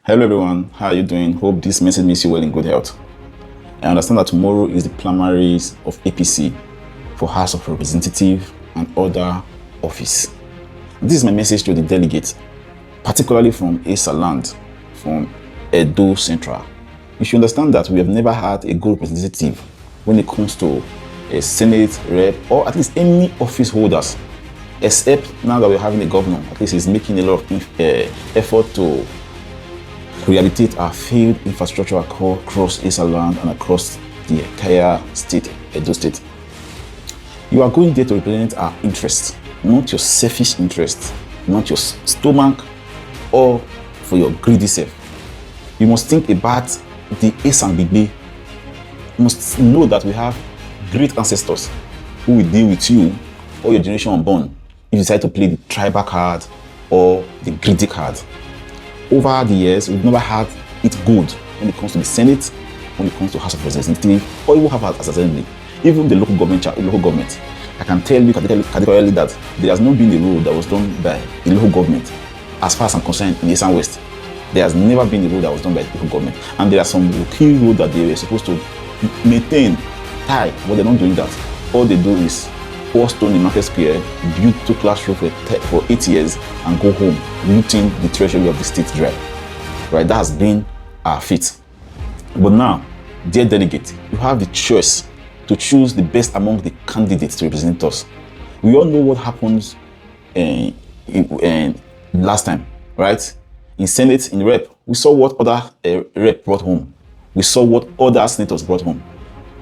Hello everyone, how are you doing? Hope this message makes you well in good health. I understand that tomorrow is the primaries of APC for House of Representative and other office. This is my message to the delegates, particularly from esan land, from Edo Central. You should understand that we have never had a good representative when it comes to a Senate, rep, or at least any office holders, except now that we're having a governor. At least he's making a lot of effort to rehabilitate our failed infrastructure across esan land and across the entire state, Edo State. You are going there to represent our interests, not your selfish interests, not your stomach, or for your greedy self. You must think about the esan Bigbe. You must know that we have great ancestors who will deal with you or your generation unborn if you decide to play the tribal card or the greedy card. Over the years, we've never had it good when it comes to the Senate, when it comes to House of Representatives, or even have as assembly, even the local government. I can tell you categorically that there has not been a rule that was done by the local government, as far as I'm concerned, in Esan West. There has never been a rule that was done by the local government, and there are some key rules that they were supposed to maintain, tie, but they're not doing that. All they do is pour stone in Market Square, build 2 classrooms for 8 years, and go home, looting the treasury of the state dry. Right? That has been our fate. But now, dear delegate, you have the choice to choose the best among the candidates to represent us. We all know what happens last time, right? In Senate, in Rep, we saw what other Rep brought home. We saw what other senators brought home.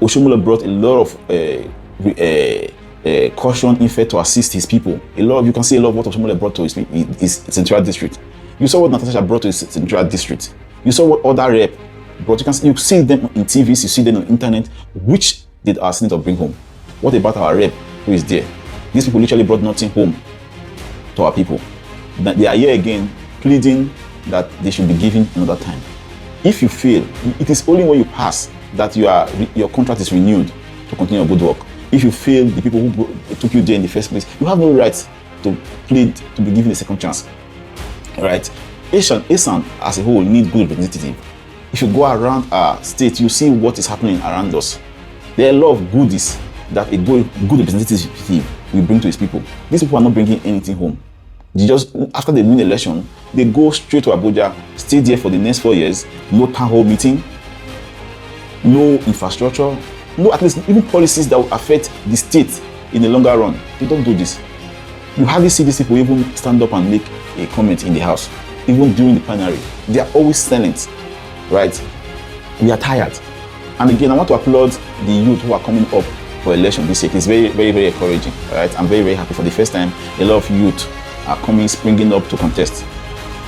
Oshomole brought a lot of caution in fact to assist his people. You can see a lot of what Oshomole brought to his central district. You saw what Natasha brought to his central district. You saw what other rep brought. You see them in TVs, you see them on the internet. Which did our senator bring home? What about our rep who is there? These people literally brought nothing home to our people. They are here again pleading that they should be given another time. If you fail, it is only when you pass that your contract is renewed to continue your good work. If you fail, the people who took you there in the first place, you have no right to plead to be given a second chance. Right? Esan as a whole need good representative. If you go around our state, you see what is happening around us. There are a lot of goodies that a good representative will bring to his people. These people are not bringing anything home. They just, after they win the election, they go straight to Abuja, stay there for the next 4 years, no town hall meeting, no infrastructure, no, at least even policies that will affect the state in the longer run. They don't do this. You hardly see these people even stand up and make a comment in the house, even during the plenary. They are always silent, right? We are tired. And again, I want to applaud the youth who are coming up for election this year. It's very, very, very encouraging, right? I'm very, very happy. For the first time, a lot of youth are springing up to contest.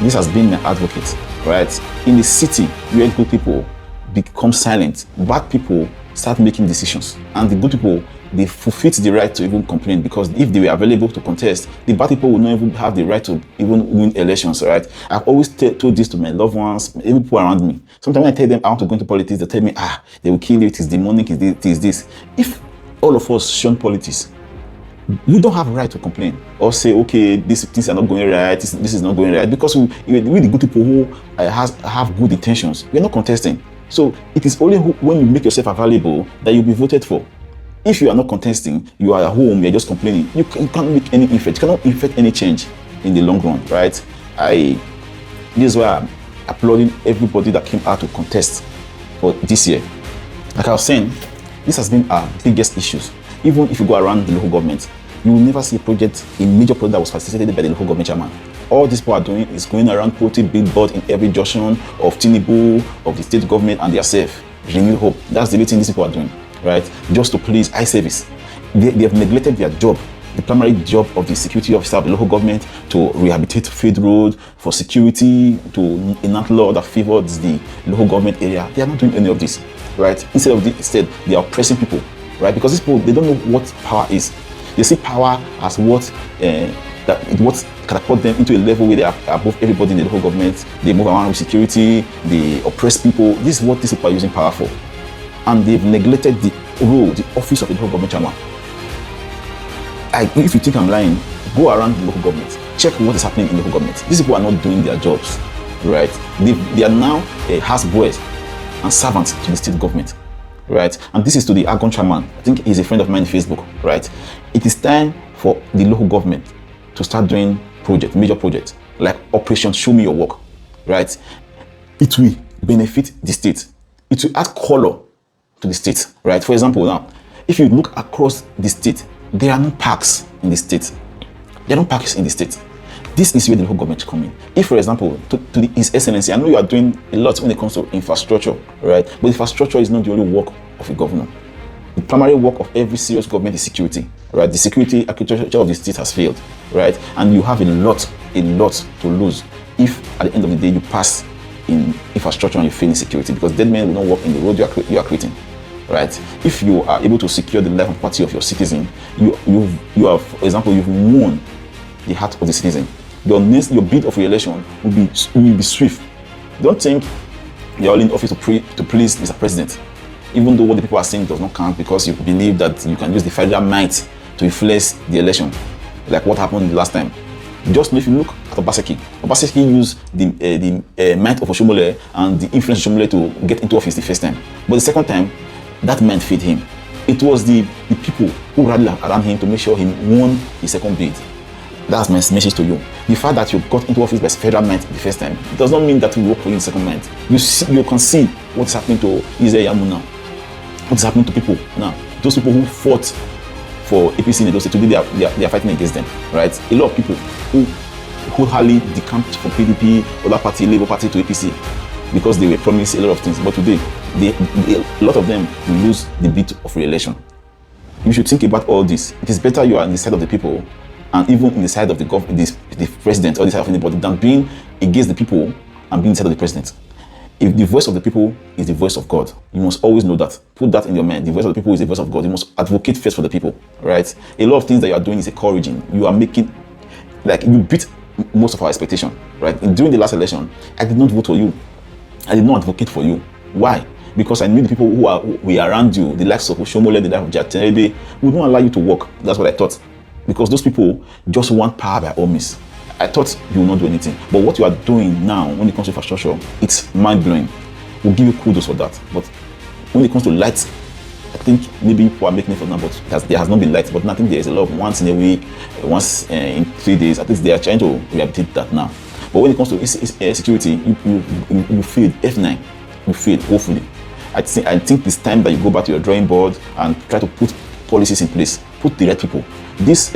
This has been my advocate, right? In the city where good people become silent, bad people start making decisions, and the good people, they forfeit the right to even complain, because if they were available to contest, the bad people will not even have the right to even win elections, right? I've always told this to my loved ones, even people around me. Sometimes when I tell them I want to go into politics, they tell me, they will kill you, it is demonic, it is this. If all of us shun politics, we don't have a right to complain or say, okay, these things are not going right, this is not going right, because we the good people who have good intentions, we're not contesting. So it is only when you make yourself available that you'll be voted for. If you are not contesting, you are at home, you're just complaining, you can't make any effect, you cannot effect any change in the long run, right? This is why I'm applauding everybody that came out to contest for this year. Like I was saying, this has been our biggest issues. Even if you go around the local government, you will never see a major project that was facilitated by the local government chairman. All these people are doing is going around putting billboard in every junction of Tinubu, of the state government, and themselves. Renewed hope. That's the only thing these people are doing, right? Just to please eye service. They have neglected their job, the primary job of the security officer of the local government, to rehabilitate field road, for security, to enact law that favors the local government area. They are not doing any of this, right? Instead, they are oppressing people, right? Because these people, they don't know what power is. They see power as what catapult them into a level where they are above everybody in the local government. They move around with security, they oppress people. This is what these people are using power for. And they've neglected the role, the office of the local government chairman. If you think I'm lying, go around the local government, check what is happening in the local government. These people are not doing their jobs. right? They are now houseboys and servants to the state government, right? And this is to the Argon chairman. I think he's a friend of mine on Facebook, right? It is time for the local government to start doing major projects like Operation Show Me Your Work, right? It will benefit the state. It will add color to the state, right? For example, now, if you look across the state, there are no parks in the state. There are no parks in the state. This is where the local government come in. If, for example, His Excellency, I know you are doing a lot when it comes to infrastructure, right? But infrastructure is not the only work of a governor. The primary work of every serious government is security, right? The security architecture of the state has failed, right? And you have a lot to lose if at the end of the day you pass in infrastructure and you fail in security, because dead men will not work in the road you are creating, right? If you are able to secure the life and property of your citizen, you have, for example, you've won the heart of the citizen. Your bid of re-election will be swift. Don't think you're all in office to please Mr. President, even though what the people are saying does not count, because you believe that you can use the federal might to influence the election, like what happened the last time. Just if you look at Obaseki used the might of Oshomole and the influence of Oshomole to get into office the first time. But the second time, that might failed him. It was the people who rallied around him to make sure he won the second bid. That's my message to you. The fact that you got into office by federal might the first time does not mean that we work for you in the second might. You can see what's happening to Israel Yamu now. What's happening to people now? Those people who fought for APC in those states, today they are fighting against them, right? A lot of people who hardly decamped from PDP, other party, Labour Party to APC because they were promised a lot of things. But today, a lot of them will lose the bid of re-election. You should think about all this. It is better you are on the side of the people, and even in the side of the president or the side of anybody, than being against the people and being the side of the president. If the voice of the people is the voice of God, you must always know that. Put that in your mind. The voice of the people is the voice of God. You must advocate first for the people, right? A lot of things that you are doing is encouraging. You are making, like, you beat most of our expectation, right? During the last election, I did not vote for you. I did not advocate for you. Why? Because I knew the people who were around you, the likes of Oshomole, the likes of Jatenebe, would not allow you to work. That's what I thought. Because those people just want power by all means. I thought you will not do anything. But what you are doing now when it comes to infrastructure, it's mind-blowing. We'll give you kudos for that. But when it comes to lights, I think maybe people are making it for now, but there has not been lights. But I think there is a lot of once in a week, once in 3 days. At least they are trying to rehabilitate that now. But when it comes to security, you failed. F9, you failed, hopefully. I think it's time that you go back to your drawing board and try to put policies in place. Put the right people. This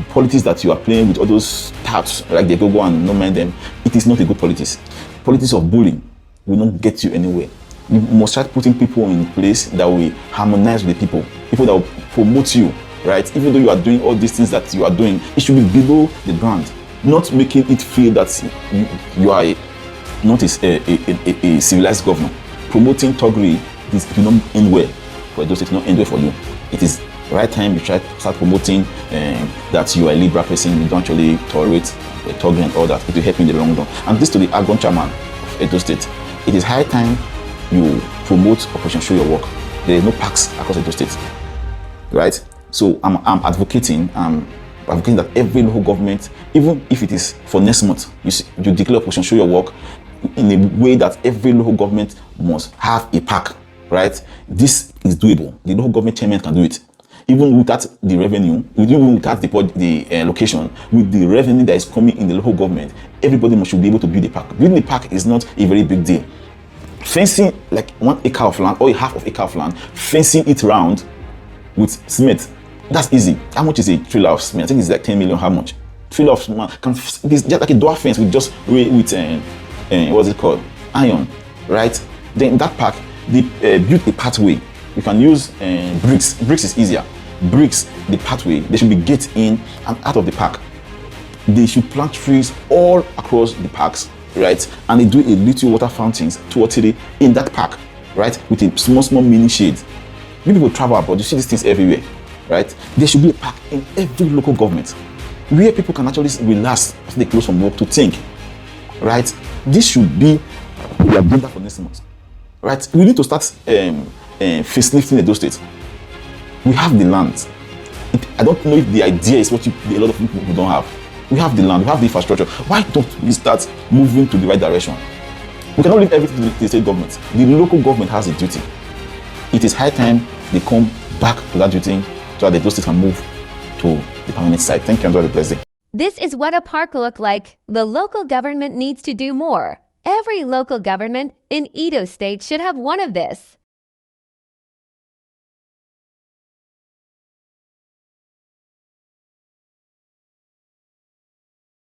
politics that you are playing with all those touts, like they go and no mind them, it is not a good politics. Politics of bullying will not get you anywhere. You must start putting people in place that will harmonize with the people that will promote you, right? Even though you are doing all these things that you are doing, it should be below the ground, not making it feel that you are not a civilized governor. Promoting thuggery, it will not end well for those. It will not end well for you. It is right time you try to start promoting that you are a liberal person, you don't actually tolerate thuggery and all that. It will help you in the long run. And this to the Argon chairman of Edo State. It is high time you promote Operation Show Your Work. There is no parks across Edo State, right? So I'm advocating that every local government, even if it is for next month, you declare Operation Show Your Work in a way that every local government must have a park, right? This is doable. The local government chairman can do it. Even without the revenue, even without the location, with the revenue that is coming in the local government, everybody should be able to build a park. Building a park is not a very big deal. Fencing like 1 acre of land or a half of acre of land, fencing it round with cement, that's easy. How much is a trailer of cement? I think it's like 10 million. How much? Trailer of cement it's just like a door fence with what's it called? Iron, right? Then in that park, they built a pathway. You can use bricks. Bricks is easier. Bricks, the pathway, there should be gates in and out of the park. They should plant trees all across the parks, right? And they do a little water fountains, 2 or 3 in that park, right? With a small mini shade. You people travel abroad, you see these things everywhere, right? There should be a park in every local government where people can actually relax after they close from work to think, right? This should be the agenda for next month, right? We need to start facelifting those states. We have the land. I don't know if the idea is what a lot of people don't have. We have the land, we have the infrastructure. Why don't we start moving to the right direction? We cannot leave everything to the state government. The local government has a duty. It is high time they come back to that duty so that those states can move to the permanent site. Thank you, and have a blessed day. This is what a park look like. The local government needs to do more. Every local government in Edo State should have one of this.